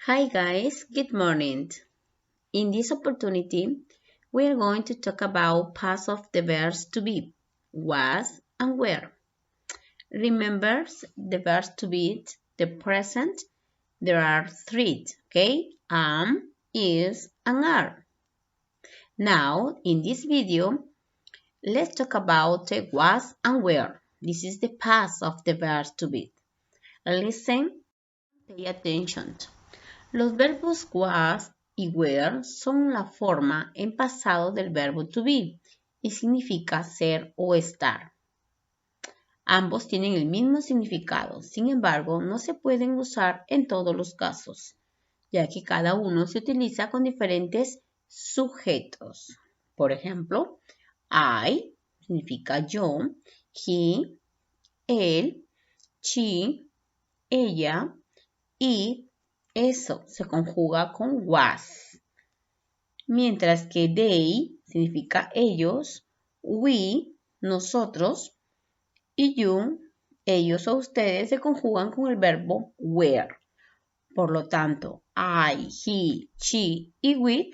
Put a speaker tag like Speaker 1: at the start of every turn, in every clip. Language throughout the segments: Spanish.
Speaker 1: Hi guys, good morning. In this opportunity, we are going to talk about past of the verbs to be, was and were. Remember the verbs to be, the present, there are three, okay? Am, is, and are. Now, in this video, let's talk about the was and were. This is the past of the verbs to be. Listen, pay attention. Los verbos was y were son la forma en pasado del verbo to be y significa ser o estar. Ambos tienen el mismo significado, sin embargo, no se pueden usar en todos los casos, ya que cada uno se utiliza con diferentes sujetos. Por ejemplo, I significa yo, he, él, she, ella, it, eso se conjuga con was. Mientras que they significa ellos, we, nosotros, y you, ellos o ustedes se conjugan con el verbo were. Por lo tanto, I, he, she y we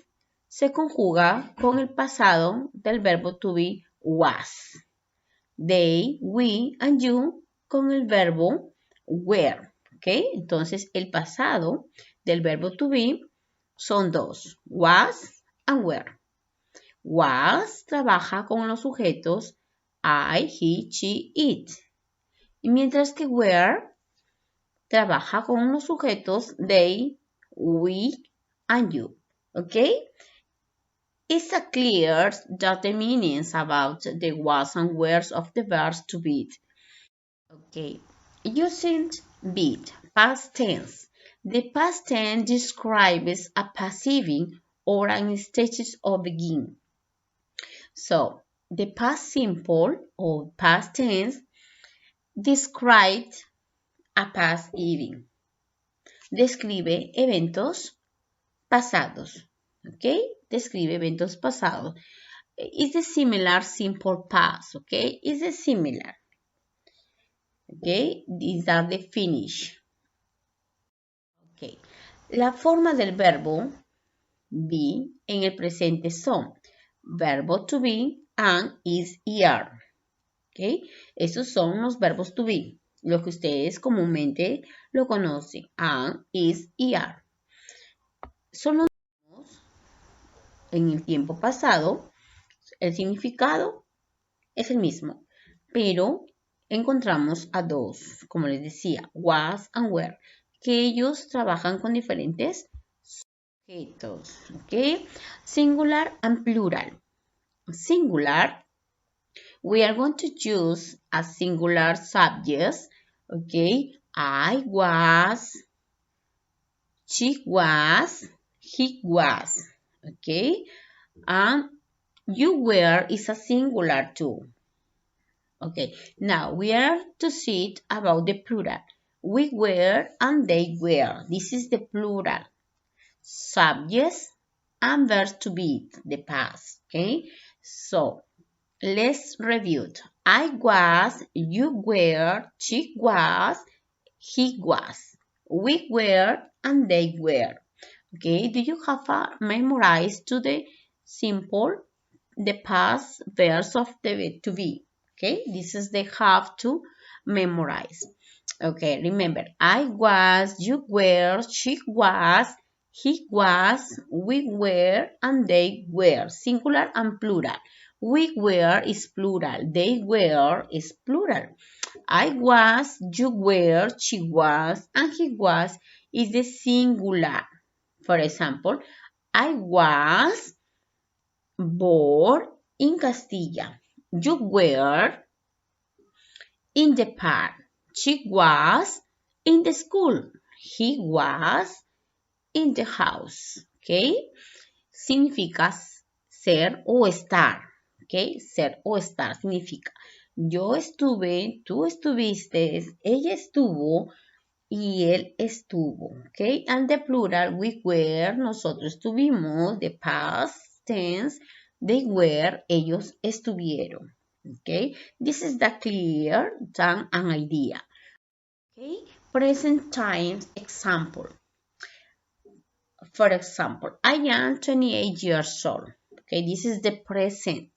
Speaker 1: se conjuga con el pasado del verbo to be was. They, we and you con el verbo were. ¿Ok? Entonces, el pasado del verbo to be son dos, was and were. Was trabaja con los sujetos I, he, she, it. Y mientras que were trabaja con los sujetos they, we, and you. ¿Ok? It's clear that the meanings about the was and were of the verbs to be. Okay, using be, past tense. The past tense describes a passive or an stage of being. So, the past simple or past tense describes a past event. Describe eventos pasados. Okay, describe eventos pasados. It's a similar simple past. Okay, it's a similar. Okay, these are the finish. Okay. La forma del verbo be en el presente son verbo to be and is y are. Okay. Esos son los verbos to be, lo que ustedes comúnmente lo conocen, and, is y are. Son los mismos en el tiempo pasado, el significado es el mismo, pero encontramos a dos, como les decía, was and were, que ellos trabajan con diferentes sujetos, ¿ok? Singular and plural. Singular, we are going to use a singular subject, ¿ok? I was, she was, he was, ¿ok? And you were is a singular too. Okay, now we are to see about the plural. We were and they were. This is the plural. Subjects and verbs to be, the past. Okay, so let's review. I was, you were, she was, he was. We were and they were. Okay, do you have memorized to the simple, the past verbs of the to be? Okay, this is the have to memorize. Okay, remember, I was, you were, she was, he was, we were, and they were. Singular and plural. We were is plural. They were is plural. I was, you were, she was, and he was is the singular. For example, I was born in Castilla. You were in the park. She was in the school. He was in the house. ¿Ok? Significa ser o estar. ¿Ok? Ser o estar significa yo estuve, tú estuviste, ella estuvo y él estuvo. ¿Ok? And the plural, we were, nosotros estuvimos. The past tense, they were, ellos estuvieron. Okay, this is the clear than an idea. Okay, present time example. For example, I am 28 years old. Okay, this is the present.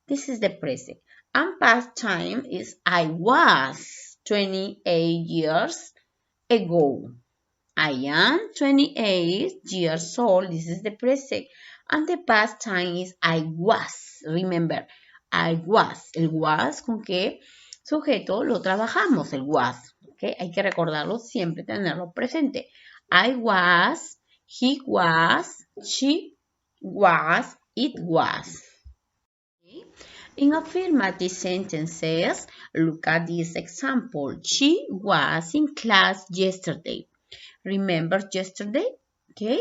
Speaker 1: This is the present. And past time is I was 28 years ago. I am 28 years old. This is the present. And the past time is I was. Remember, I was. El was, ¿con qué sujeto lo trabajamos? El was. ¿Okay? Hay que recordarlo siempre, tenerlo presente. I was, he was, she was, it was. Okay? In affirmative sentences, look at this example. She was in class yesterday. Remember yesterday? Okay.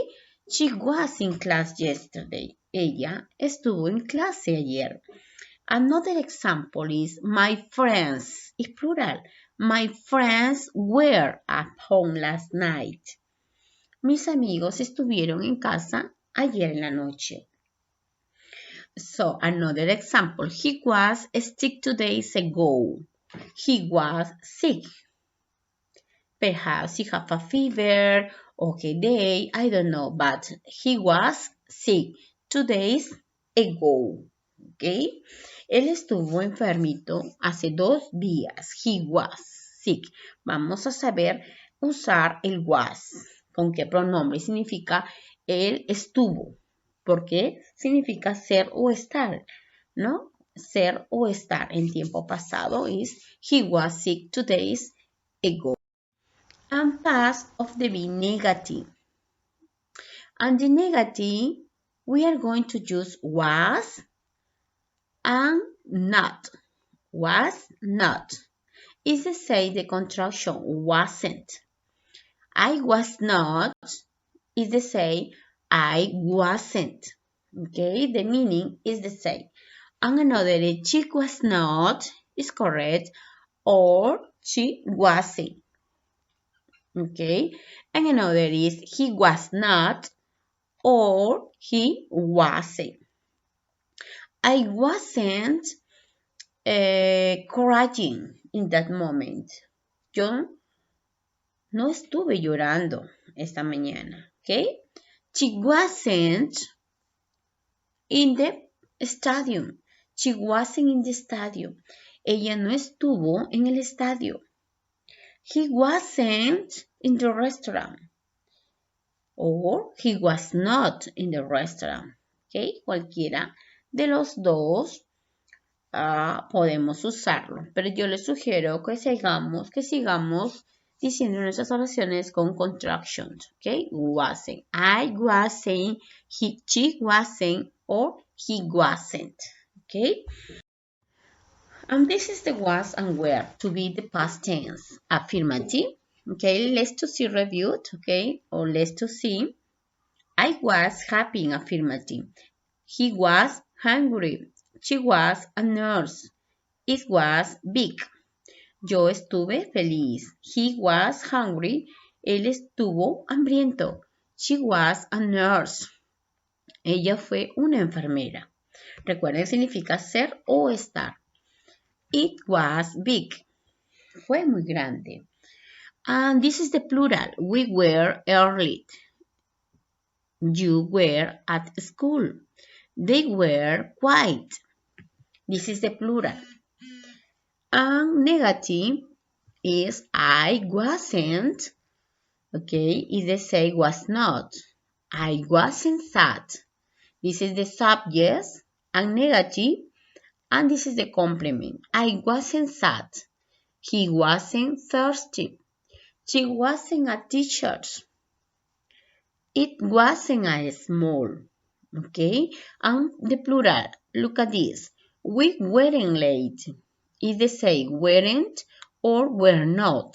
Speaker 1: She was in class yesterday. Ella estuvo en clase ayer. Another example is my friends. Es plural. My friends were at home last night. Mis amigos estuvieron en casa ayer en la noche. So, another example. He was sick 2 days ago. He was sick. Perhaps he had a fever, okay, day, I don't know, but he was sick 2 days ago, okay? Él estuvo enfermito hace 2 días. He was sick. Vamos a saber usar el was. ¿Con qué pronombre? Significa él estuvo. ¿Por qué? Significa ser o estar, ¿no? Ser o estar en tiempo pasado is he was sick 2 days ago. And past of the be negative. And the negative, we are going to use was and not. Was not. Is to say the contraction wasn't. I was not is to say I wasn't. Okay, the meaning is the same. And another, she was not is correct or she wasn't. Okay, and another is he was not or he wasn't. I wasn't crying in that moment. Yo no estuve llorando esta mañana. Okay, she wasn't in the stadium. She wasn't in the stadium. Ella no estuvo en el estadio. He wasn't in the restaurant. Or he was not in the restaurant. ¿Okay? Cualquiera de los dos podemos usarlo. Pero yo les sugiero que sigamos diciendo nuestras oraciones con contractions. ¿Okay? Wasn't. I wasn't. She wasn't. Or he wasn't. ¿Okay? And this is the was and were to be the past tense. Affirmative. Okay, let's to see reviewed. Okay, or let's to see. I was happy in affirmative. He was hungry. She was a nurse. It was big. Yo estuve feliz. He was hungry. Él estuvo hambriento. She was a nurse. Ella fue una enfermera. Recuerden, significa ser o estar. It was big. Fue muy grande. And this is the plural. We were early. You were at school. They were quiet. This is the plural. And negative is I wasn't. Okay, is the say was not. I wasn't sad. This is the subject and negative. And this is the complement. I wasn't sad. He wasn't thirsty. She wasn't a teacher. It wasn't a small. Okay? And the plural. Look at this. We weren't late. Is the same weren't or were not.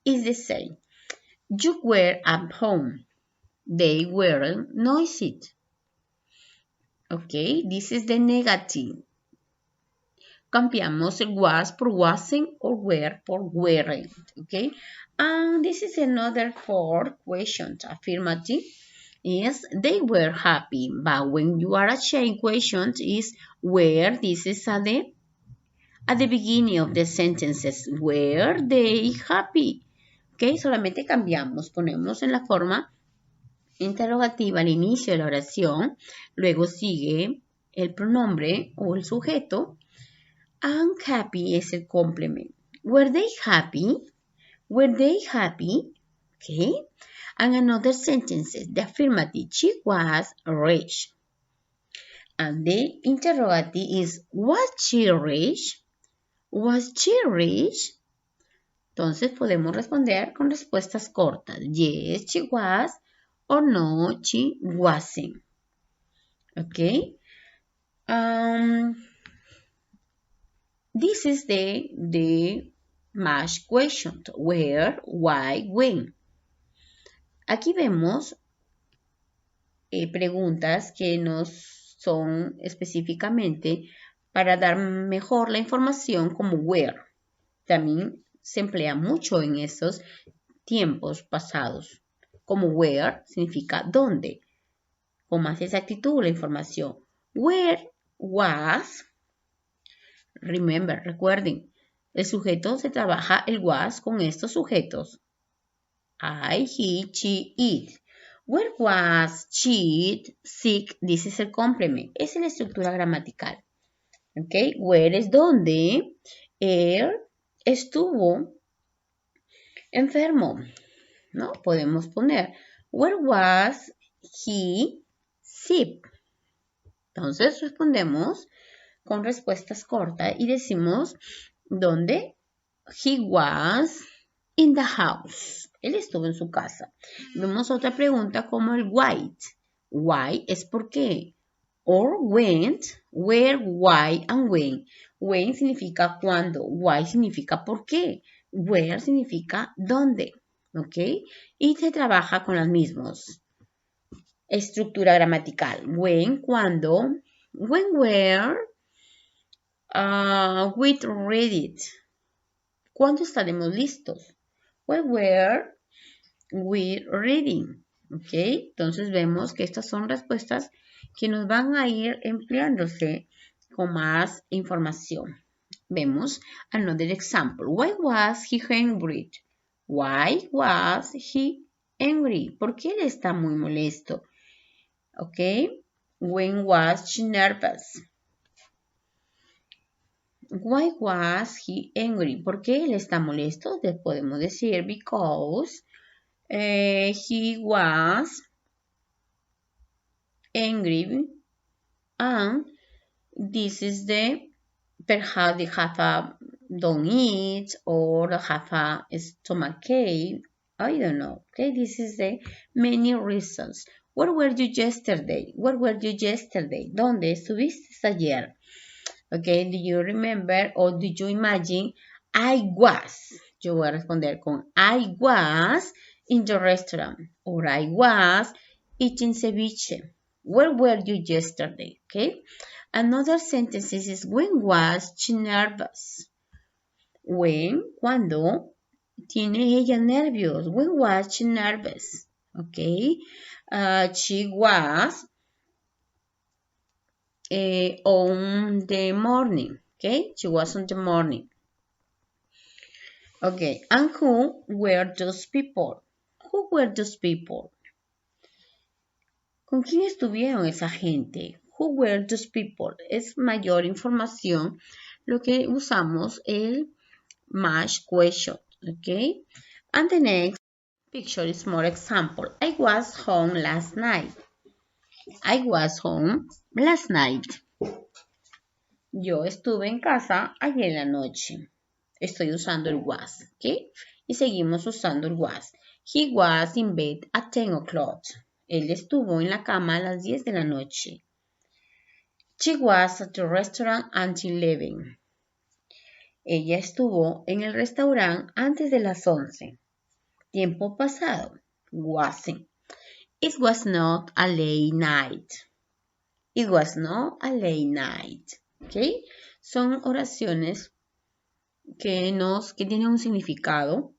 Speaker 1: Is the same. You were at home. They weren't noisy. Okay? This is the negative. Cambiamos el was por wasn't or were por weren't. Okay? And this is another 4 questions. Affirmative is they were happy. But when you are a chain question is where. This is at the beginning of the sentences. Were they happy? Okay? Solamente cambiamos. Ponemos en la forma interrogativa al inicio de la oración, luego sigue el pronombre o el sujeto. Unhappy es el complement. Were they happy? Were they happy? Okay. And another sentence, the affirmative, she was rich. And the interrogative is, was she rich? Was she rich? Entonces podemos responder con respuestas cortas. Yes, she was, or no, she wasn't. Okay. This is the match question. Where, why, when. Aquí vemos preguntas que nos son específicamente para dar mejor la información como where. También se emplea mucho en esos tiempos pasados. Como where significa dónde. Con más exactitud la información. Where was. Remember, recuerden, el sujeto se trabaja el was con estos sujetos. I, he, she, it. Where was she sick? This is el complement. Esa es la estructura gramatical. ¿Ok? Where es donde. Él estuvo enfermo. ¿No? Podemos poner. Where was he sick? Entonces respondemos con respuestas cortas y decimos ¿dónde? He was in the house. Él estuvo en su casa. Vemos otra pregunta como el why. Why es por qué. Or went, where, why, and when. When significa cuándo. Why significa por qué. Where significa dónde. ¿Ok? Y se trabaja con las mismas. Estructura gramatical. When, cuándo. When, where. With read it. ¿Cuándo estaremos listos? When were we reading? ¿Ok? Entonces vemos que estas son respuestas que nos van a ir empleándose con más información. Vemos another example. Why was he angry? Why was he angry? ¿Por qué él está muy molesto? ¿Ok? When was she nervous? Why was he angry? ¿Por qué él está molesto? Le podemos decir because he was angry and this is the perhaps they have a don't eat or have a stomachache. I don't know. Okay, this is the many reasons. Where were you yesterday? Where were you yesterday? ¿Dónde estuviste ayer? Okay, do you remember or do you imagine? I was. Yo voy a responder con I was in the restaurant or I was eating ceviche. Where were you yesterday? Okay. Another sentence is when was she nervous? When, cuando tiene ella nervios. When was she nervous? Okay. She was on the morning. Okay, she was on the morning. Okay, and who were those people? Who were those people? ¿Con quién estuvieron esa gente? Who were those people? Es mayor información lo que usamos el match question. Okay, and the next picture is more example. I was home last night. I was home last night. Yo estuve en casa ayer en la noche. Estoy usando el was, ¿ok? Y seguimos usando el was. He was in bed at 10 o'clock. Él estuvo en la cama a las 10 de la noche. She was at the restaurant until 11. Ella estuvo en el restaurante antes de las 11. Tiempo pasado. Wasn't. It was not a late night. It was not a late night. ¿Ok? Son oraciones que tienen un significado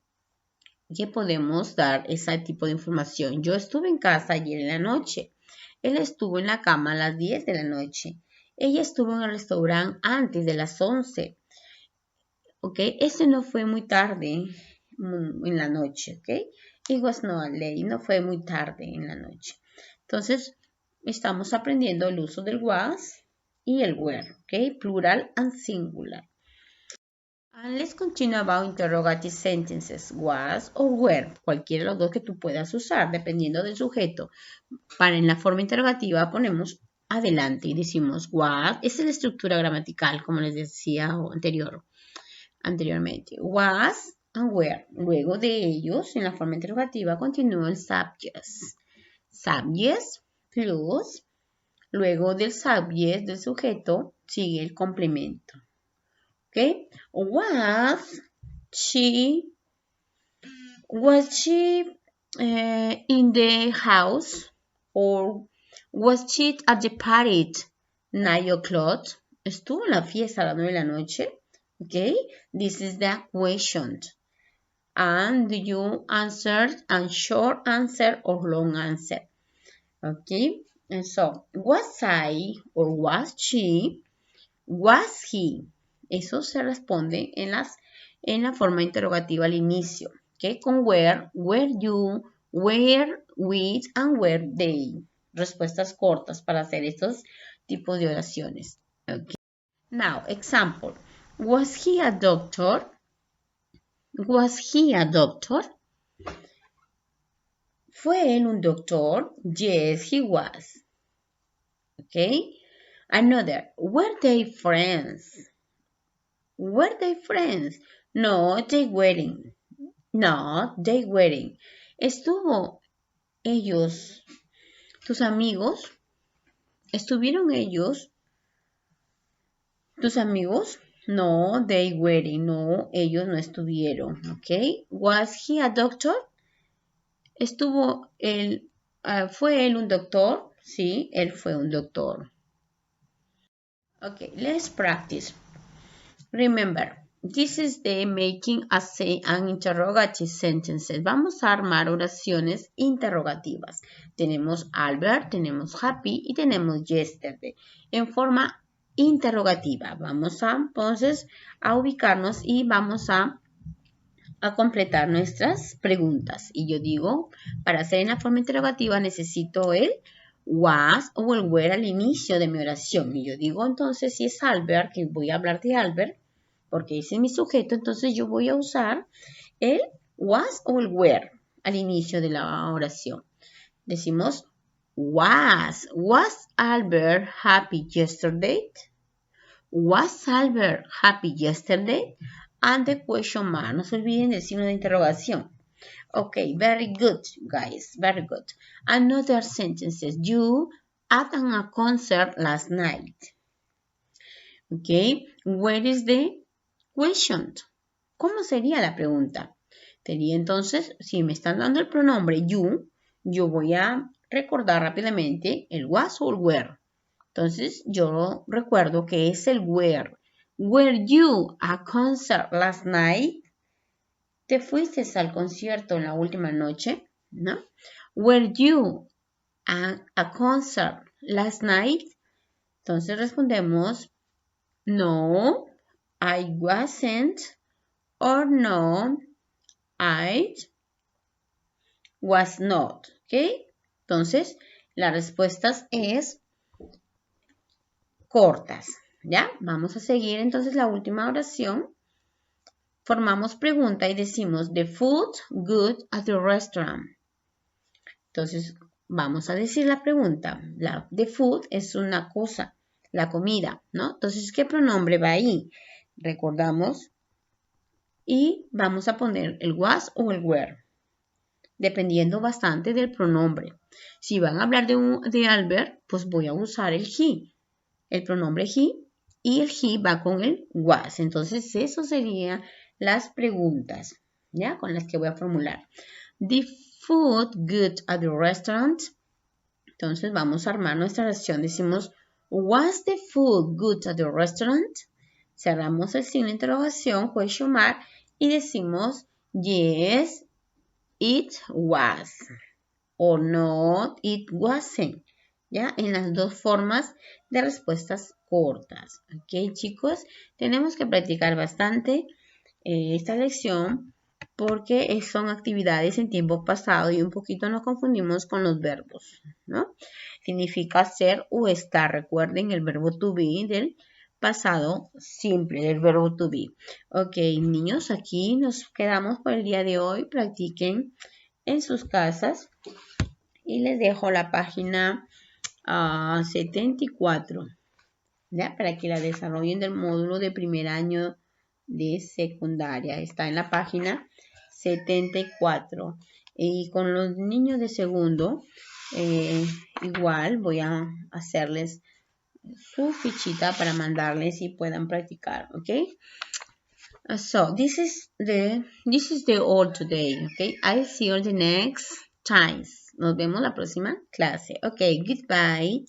Speaker 1: que podemos dar ese tipo de información. Yo estuve en casa ayer en la noche. Él estuvo en la cama a las 10 de la noche. Ella estuvo en el restaurante antes de las 11. ¿Ok? Eso no fue muy tarde. en la noche, ¿ok? It was not late, no fue muy tarde en la noche. Entonces, estamos aprendiendo el uso del was y el were, ¿ok? Plural and singular. And let's continue about interrogative sentences, was or were, cualquiera de los dos que tú puedas usar, dependiendo del sujeto. Para en la forma interrogativa ponemos adelante y decimos was, esa es la estructura gramatical, como les decía anteriormente. Was and were. Luego de ellos, en la forma interrogativa, continúa el subject. Subject plus, luego del subject, del sujeto, sigue el complemento. ¿Ok? Was she in the house, or was she at the party at 9 o'clock? ¿Estuvo en la fiesta a las 9 de la noche? Okay, this is the question. And do you answer a short answer or long answer? Okay, and so was I or was she? Was he? Eso se responde en la forma interrogativa al inicio. Okay, con where you, where, with, and where they. Respuestas cortas para hacer estos tipos de oraciones. Okay. Now, example. Was he a doctor? Was he a doctor? ¿Fue él un doctor? Yes, he was. Okay. Another. Were they friends? Were they friends? No, they weren't. No, they weren't. ¿Estuvo ellos, tus amigos? ¿Estuvieron ellos, tus amigos? No, they weren't. No, ellos no estuvieron. ¿Ok? Was he a doctor? ¿Estuvo él, fue él un doctor? Sí, él fue un doctor. Ok, let's practice. Remember, this is the making an interrogative sentences. Vamos a armar oraciones interrogativas. Tenemos Albert, tenemos happy y tenemos yesterday en forma interrogativa. Vamos a entonces a ubicarnos y vamos a completar nuestras preguntas. Y yo digo, para hacer en la forma interrogativa necesito el was o el were al inicio de mi oración. Y yo digo, entonces, si es Albert, que voy a hablar de Albert, porque ese es mi sujeto, entonces yo voy a usar el was o el were al inicio de la oración. Decimos, was Albert happy yesterday? Was Albert happy yesterday? And the question mark. No se olviden del signo de interrogación. Okay, very good, guys. Very good. Another sentences. You attended a concert last night. Okay, where is the question? ¿Cómo sería la pregunta? Sería entonces, si me están dando el pronombre you, yo voy a recordar rápidamente el was o el were. Entonces, yo recuerdo que es el were. Were you at a concert last night? ¿Te fuiste al concierto en la última noche? ¿No? Were you at a concert last night? Entonces respondemos, no, I wasn't, or no, I was not. ¿Ok? Entonces, las respuestas es cortas. ¿Ya? Vamos a seguir entonces la última oración. Formamos pregunta y decimos, the food good at the restaurant. Entonces, vamos a decir la pregunta. The food es una cosa, la comida, ¿no? Entonces, ¿qué pronombre va ahí? Recordamos. Y vamos a poner el was o el were, dependiendo bastante del pronombre. Si van a hablar de Albert, pues voy a usar el he, el pronombre he, y el he va con el was. Entonces, eso serían las preguntas, ¿ya? Con las que voy a formular. The food good at the restaurant. Entonces, vamos a armar nuestra oración. Decimos, was the food good at the restaurant? Cerramos el signo de interrogación, question mark, y decimos, yes, it was. O no, it wasn't. ¿Ya? En las dos formas de respuestas cortas. ¿Ok, chicos? Tenemos que practicar bastante esta lección porque son actividades en tiempo pasado y un poquito nos confundimos con los verbos, ¿no? Significa ser o estar. Recuerden el verbo to be del pasado simple, del verbo to be. Ok, niños, aquí nos quedamos por el día de hoy. Practiquen en sus casas y les dejo la página 74, ¿ya? Para que la desarrollen del módulo de primer año de secundaria. Está en la página 74. Y con los niños de segundo, igual voy a hacerles su fichita para mandarles y puedan practicar, ¿ok? So this is the all today, okay? I'll see you the next times. Nos vemos la próxima clase. Okay, goodbye.